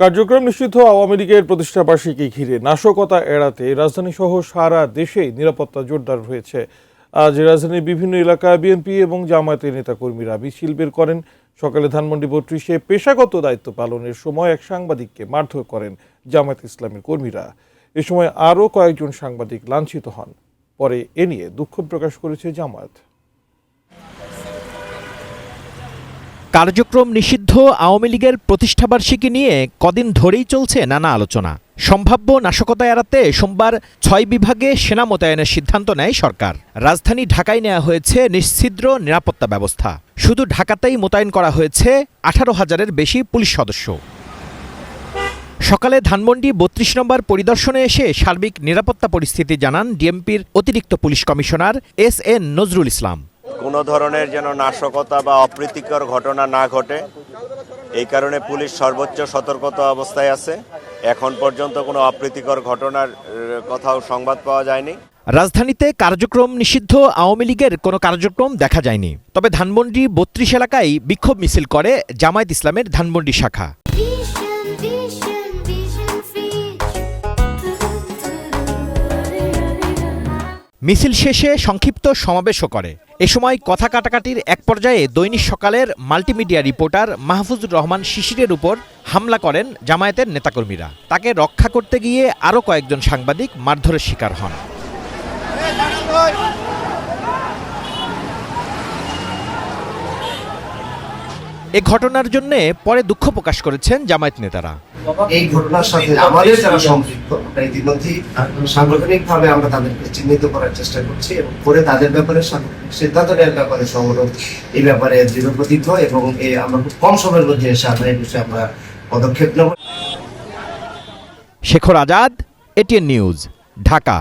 কার্যক্রম নিষিদ্ধ আওয়ামী লীগের প্রতিষ্ঠাবার্ষিকী ঘিরে নাশকতা এড়াতে রাজধানী সহ সারা দেশেই নিরাপত্তা জোরদার হয়েছে। আজ রাজধানীর বিভিন্ন এলাকায় বিএনপি এবং জামায়াতের নেতাকর্মীরা মিছিল বের করেন। সকালে ধানমন্ডি ৩২-এ পেশাগত দায়িত্ব পালনের সময় এক সাংবাদিককে মারধর করেন জামায়াত ইসলামের কর্মীরা। এ সময় আরও কয়েকজন সাংবাদিক লাঞ্ছিত হন। পরে এ নিয়ে দুঃখ প্রকাশ করেছে জামায়াত। কার্যক্রম নিষিদ্ধ আওয়ামী লীগের প্রতিষ্ঠাবার্ষিকী নিয়ে কদিন ধরেই চলছে নানা আলোচনা। সম্ভাব্য নাশকতা এড়াতে সোমবার ৬ বিভাগে সেনা মোতায়েনের সিদ্ধান্ত নেয় সরকার। রাজধানী ঢাকায় নেওয়া হয়েছে নিশ্ছিদ্র নিরাপত্তা ব্যবস্থা। শুধু ঢাকাতেই মোতায়েন করা হয়েছে ১৮,০০০-এর বেশি পুলিশ সদস্য। সকালে ধানমন্ডি ৩২ নম্বর পরিদর্শনে এসে সার্বিক নিরাপত্তা পরিস্থিতি জানান ডিএমপির অতিরিক্ত police commissioner S N. Nazrul Islam. কোনো ধরনের যেন নাশকতা বা অপ্রীতিকর ঘটনা না ঘটে, এই কারণে পুলিশ সর্বোচ্চ সতর্কতা অবস্থায় আছে। এখন পর্যন্ত কোনো অপ্রীতিকর ঘটনার কোথাও সংবাদ পাওয়া যায়নি। রাজধানীতে কার্যক্রম নিষিদ্ধ আওয়ামী লীগের কোনো কার্যক্রম দেখা যায়নি। তবে ধানমন্ডি ৩২ এলাকায় বিক্ষোভ মিছিল করে জামায়াত ইসলামের ধানমন্ডি শাখা। মিছিল শেষে সংক্ষিপ্ত সমাবেশও করে। এ সময় কথা কাটাকাটির এক পর্যায়ে দৈনিক সকালের মাল্টিমিডিয়া রিপোর্টার মাহফুজুর রহমান শিশিরের উপর হামলা করেন জামায়াতের নেতাকর্মীরা। তাকে রক্ষা করতে গিয়ে আরও কয়েকজন সাংবাদিক মারধরের শিকার হন। এ ঘটনার জন্য পরে দুঃখ প্রকাশ করেছেন জামায়াত নেতারা। এই ঘটনার সাথে আমাদের যারা সম্পৃক্ত ইতিমধ্যেই সাংগঠনিকভাবে আমরা তাদেরকে চিহ্নিত করার চেষ্টা করছি এবং পরে তাদের ব্যাপারে সিদ্ধান্ত নেওয়ার ব্যাপারে সংগঠন এই ব্যাপারে দৃঢ় প্রতিজ্ঞ এবং আমরা খুব কম সময়ের মধ্যে এসে এই বিষয়ে আমরা পদক্ষেপ নেব। Shekhar Azad, ATN news, Dhaka.